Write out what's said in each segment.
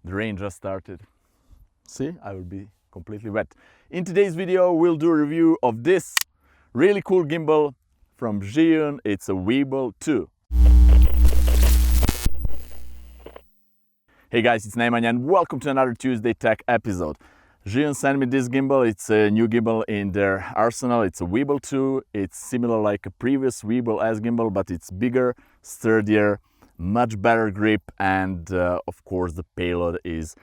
The rain just started. See, I will be completely wet. In today's video, we'll do a review of this really cool gimbal from Zhiyun. It's a Weebill 2. Hey guys, it's Nemanja and welcome to another Tuesday Tech episode. Zhiyun sent me this gimbal. It's a new gimbal in their arsenal. It's a Weebill 2. It's similar like a previous Weebill S gimbal, but it's bigger, sturdier, much better grip, and of course the payload is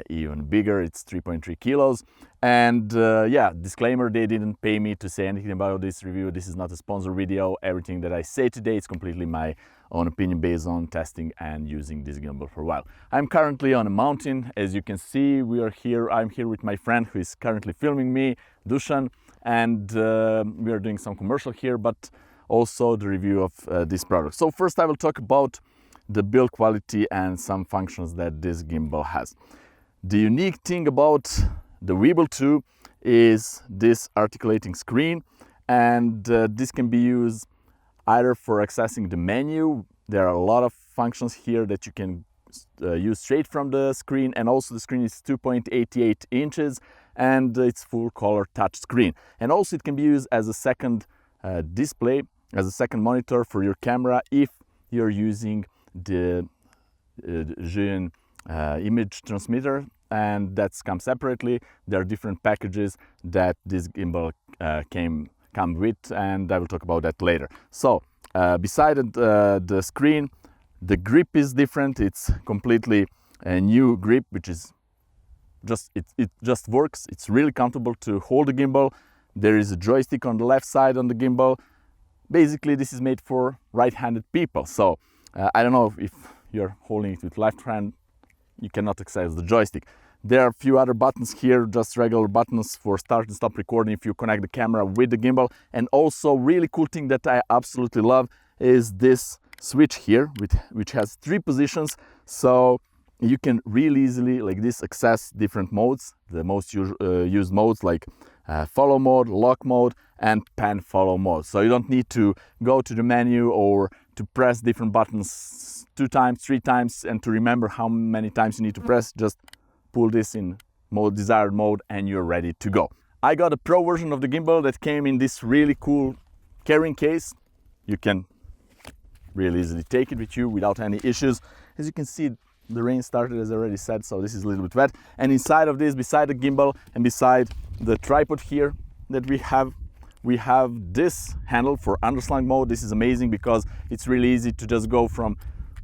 even bigger. It's 3.3 kilos. And yeah, disclaimer, they didn't pay me to say anything about this review. This is not a sponsor video. Everything that I say today is completely my own opinion based on testing and using this gimbal for a while. I'm currently on a mountain. As you can see, I'm here with my friend who is currently filming me, Dusan, and we are doing some commercial here, but also the review of this product. So first I will talk about the build quality and some functions that this gimbal has. The unique thing about the Weebill 2 is this articulating screen, and this can be used either for accessing the menu. There are a lot of functions here that you can use straight from the screen, and also the screen is 2.88 inches and it's full color touch screen. And also it can be used as a second display, as a second monitor for your camera if you're using the Zhiyun image transmitter, and that's come separately. There are different packages that this gimbal come with, and I will talk about that later. So beside the screen, the grip is different. It's completely a new grip, which is it just works. It's really comfortable to hold the gimbal. There is a joystick on the left side on the gimbal. Basically, this is made for right-handed people. So I don't know if you're holding it with left hand, you cannot access the joystick. There are a few other buttons here, just regular buttons for start and stop recording if you connect the camera with the gimbal. And also really cool thing that I absolutely love is this switch here, which has 3 positions. So you can really easily, like this, access different modes, the most used modes like follow mode, lock mode, and pan follow mode. So you don't need to go to the menu or to press different buttons 2 times, 3 times, and to remember how many times you need to press. Just pull this in desired mode and you're ready to go. I got a pro version of the gimbal that came in this really cool carrying case. You can really easily take it with you without any issues. As you can see, the rain started, as I already said, so this is a little bit wet. And inside of this, beside the gimbal and beside the tripod here that we have this handle for underslung mode. This is amazing because it's really easy to just go from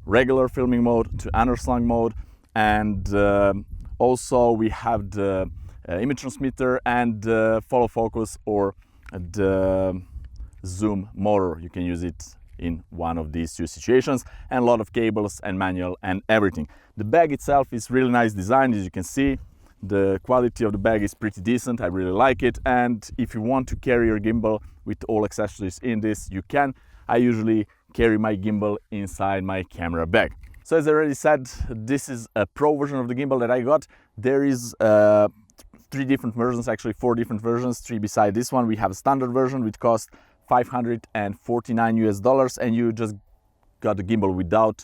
regular filming mode to underslung mode. And also we have the image transmitter and the follow focus or the zoom motor. You can use it in one of these 2 situations, and a lot of cables and manual and everything. The bag itself is really nice design. As you can see, the quality of the bag is pretty decent. I really like it. And if you want to carry your gimbal with all accessories in this, you can. I usually carry my gimbal inside my camera bag. So as I already said, this is a pro version of the gimbal that I got. There is 3 different versions, actually 4 different versions, 3 beside this one. We have a standard version which costs $549 and you just got the gimbal without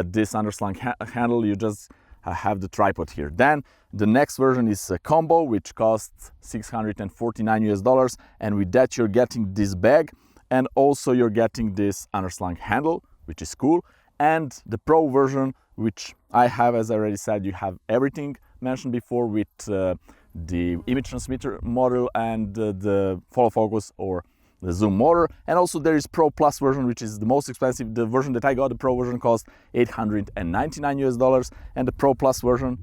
this underslung handle. You just have the tripod here. Then the next version is a combo which costs $649, and with that you're getting this bag, and also you're getting this underslung handle, which is cool. And the pro version, which I have, as I already said, you have everything mentioned before with the image transmitter model and the follow focus or the zoom motor. And also there is Pro Plus version, which is the most expensive. The version that I got, the Pro version, cost $899, and the Pro Plus version,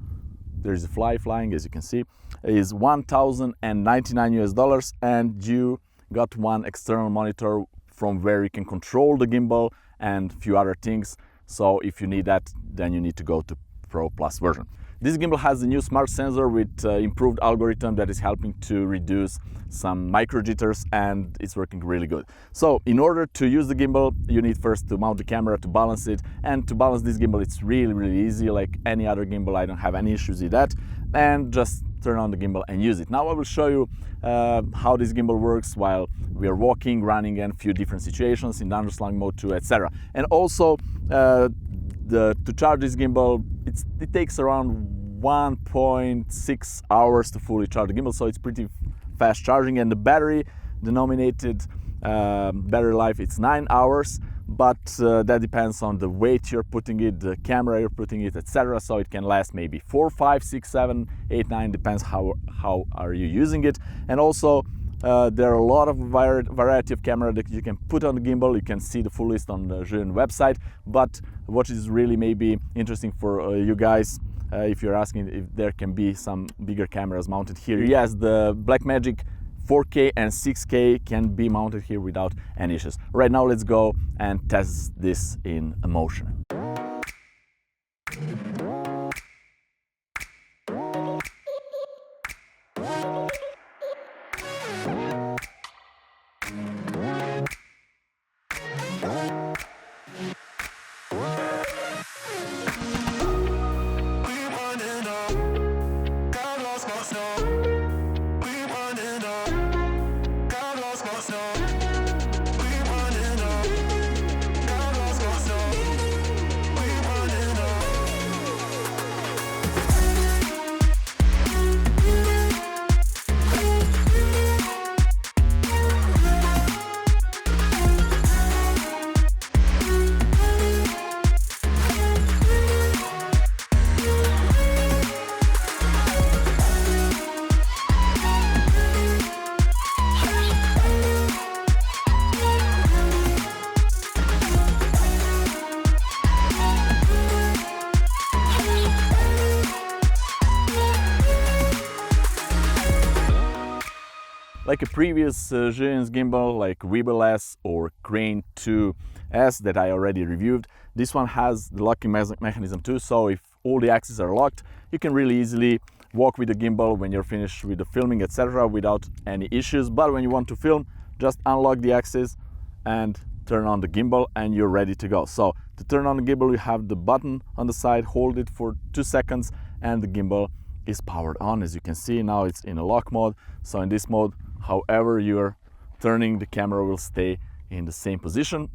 there is a flying, as you can see, is $1,099, and you got one external monitor from where you can control the gimbal and a few other things. So if you need that, then you need to go to Pro Plus version. This gimbal has a new smart sensor with improved algorithm that is helping to reduce some micro jitters, and it's working really good. So in order to use the gimbal, you need first to mount the camera, to balance it, and to balance this gimbal it's really easy. Like any other gimbal, I don't have any issues with that, and just turn on the gimbal and use it. Now I will show you how this gimbal works while we are walking, running, and a few different situations in the underslung mode too, etc. And also to charge this gimbal, it takes around 1.6 hours to fully charge the gimbal, so it's pretty fast charging. And the battery, the nominated battery life, it's 9 hours, but that depends on the weight you're putting it, the camera you're putting it, etc. So it can last maybe 4, 5, 6, 7, 8, 9, depends how are you using it. And also there are a lot of variety of camera that you can put on the gimbal. You can see the full list on the Zhiyun website. But what is really maybe interesting for you guys, if you're asking if there can be some bigger cameras mounted here, yes, the Blackmagic 4K and 6K can be mounted here without any issues. Right now, let's go and test this in motion. Like a previous Zhiyun's gimbal, like Weebill S or Crane 2S that I already reviewed, this one has the locking mechanism too, so if all the axes are locked, you can really easily walk with the gimbal when you're finished with the filming, etc. without any issues. But when you want to film, just unlock the axes and turn on the gimbal and you're ready to go. So to turn on the gimbal, you have the button on the side, hold it for 2 seconds and the gimbal is powered on. As you can see, now it's in a lock mode. So in this mode, however you're turning, the camera will stay in the same position.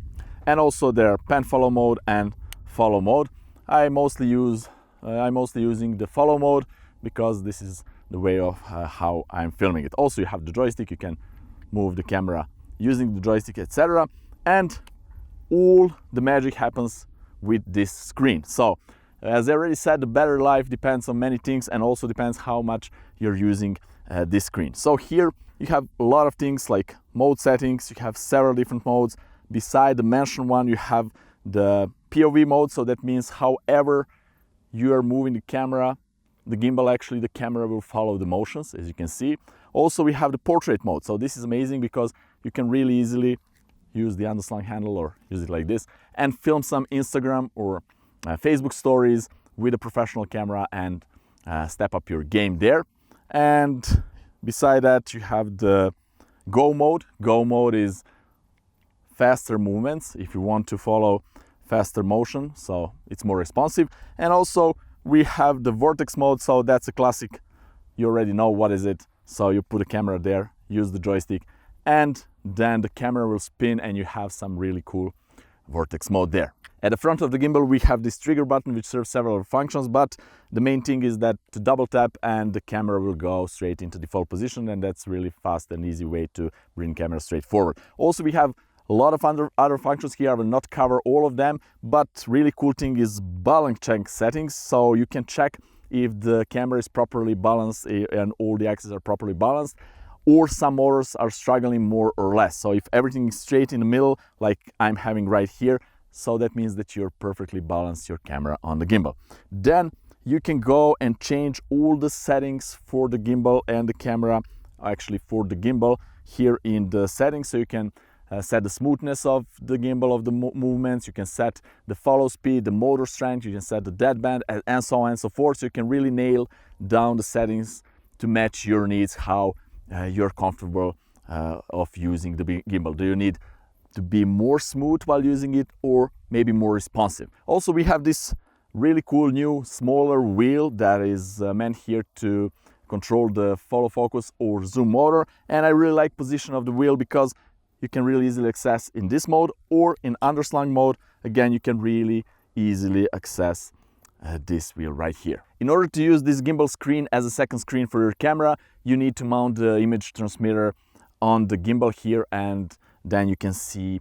And also there are pan follow mode and follow mode. I'm mostly using the follow mode because this is the way of how I'm filming it. Also, you have the joystick, you can move the camera using the joystick, etc. And all the magic happens with this screen. So as I already said, the battery life depends on many things and also depends how much you're using this screen. So here you have a lot of things like mode settings. You have several different modes. Beside the mentioned one, you have the POV mode. So that means however you are moving the camera, the gimbal, actually the camera will follow the motions, as you can see. Also, we have the portrait mode. So this is amazing because you can really easily use the underslung handle or use it like this and film some Instagram or Facebook stories with a professional camera and step up your game there. And beside that, you have the Go mode. Go mode is faster movements if you want to follow faster motion, so it's more responsive. And also we have the Vortex mode, so that's a classic. You already know what is it. So you put a camera there, use the joystick, and then the camera will spin and you have some really cool Vortex mode there. At the front of the gimbal, we have this trigger button which serves several functions, but the main thing is that to double tap and the camera will go straight into default position, and that's really fast and easy way to bring camera straight forward. Also, we have a lot of other functions here. I will not cover all of them, but really cool thing is balance check settings. So you can check if the camera is properly balanced and all the axes are properly balanced, or some motors are struggling more or less. So if everything is straight in the middle, like I'm having right here, so that means that you're perfectly balanced your camera on the gimbal. Then you can go and change all the settings for the gimbal and the camera, actually for the gimbal here in the settings. So you can set the smoothness of the gimbal, of the movements, you can set the follow speed, the motor strength, you can set the deadband, and so on and so forth. So you can really nail down the settings to match your needs, how you're comfortable of using the gimbal. Do you need to be more smooth while using it or maybe more responsive? Also, we have this really cool new smaller wheel that is meant here to control the follow focus or zoom motor, and I really like position of the wheel because you can really easily access in this mode or in underslung mode. Again, you can really easily access this wheel right here. In order to use this gimbal screen as a second screen for your camera, you need to mount the image transmitter on the gimbal here, and then you can see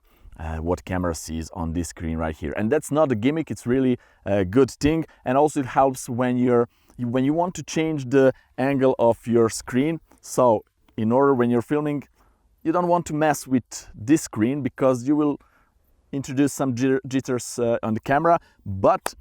what camera sees on this screen right here. And that's not a gimmick, it's really a good thing. And also it helps when you want to change the angle of your screen. So in order, when you're filming, you don't want to mess with this screen because you will introduce some jitters on the camera. But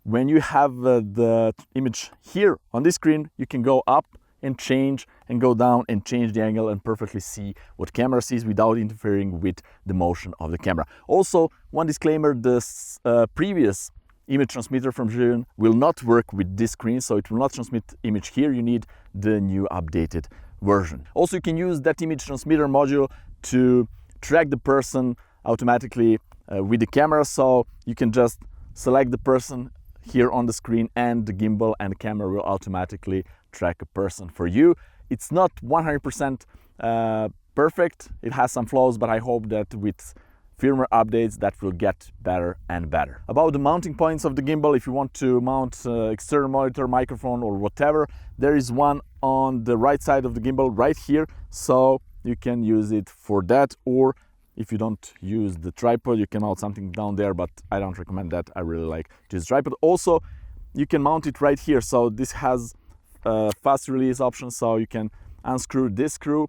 when you have the image here on this screen, you can go up and change, and go down and change the angle, and perfectly see what camera sees without interfering with the motion of the camera. Also, one disclaimer, this previous image transmitter from Zhiyun will not work with this screen, so it will not transmit image here. You need the new updated version. Also, you can use that image transmitter module to track the person automatically with the camera, so you can just select the person here on the screen, and the gimbal and the camera will automatically track a person for you. It's not 100% perfect, it has some flaws, but I hope that with firmware updates that will get better and better. About the mounting points of the gimbal, if you want to mount external monitor, microphone or whatever, there is one on the right side of the gimbal right here, so you can use it for that. Or if you don't use the tripod, you can mount something down there, but I don't recommend that. I really like to use tripod. Also, you can mount it right here, so this has a fast release option, so you can unscrew this screw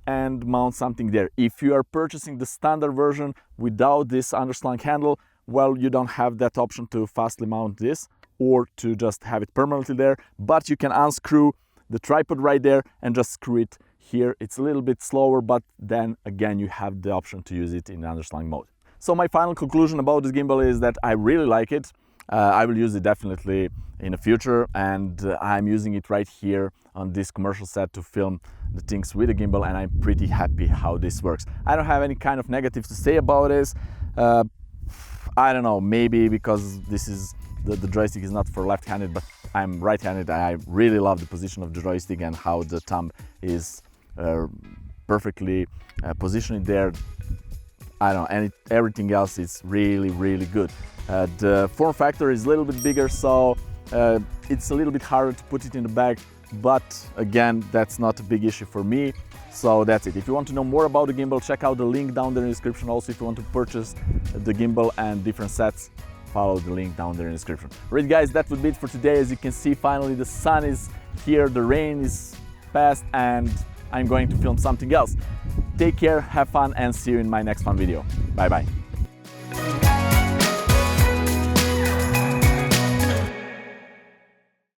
and mount something there. If you are purchasing the standard version without this underslung handle, well, you don't have that option to fastly mount this or to just have it permanently there, but you can unscrew the tripod right there and just screw it here. It's a little bit slower, but then again you have the option to use it in underslung mode. So my final conclusion about this gimbal is that I really like it. I will use it definitely in the future, and I'm using it right here on this commercial set to film the things with the gimbal, and I'm pretty happy how this works. I don't have any kind of negative to say about this. I don't know, maybe because this is the joystick is not for left-handed, but I'm right-handed. I really love the position of the joystick and how the thumb is perfectly positioned there. I don't know, and everything else is really, really good. The form factor is a little bit bigger, so it's a little bit harder to put it in the bag, but again, that's not a big issue for me. So that's it. If you want to know more about the gimbal, check out the link down there in the description. Also, if you want to purchase the gimbal and different sets, follow the link down there in the description. Alright guys, that would be it for today. As you can see, finally the sun is here, the rain is past, and I'm going to film something else. Take care, have fun, and see you in my next fun video. Bye bye.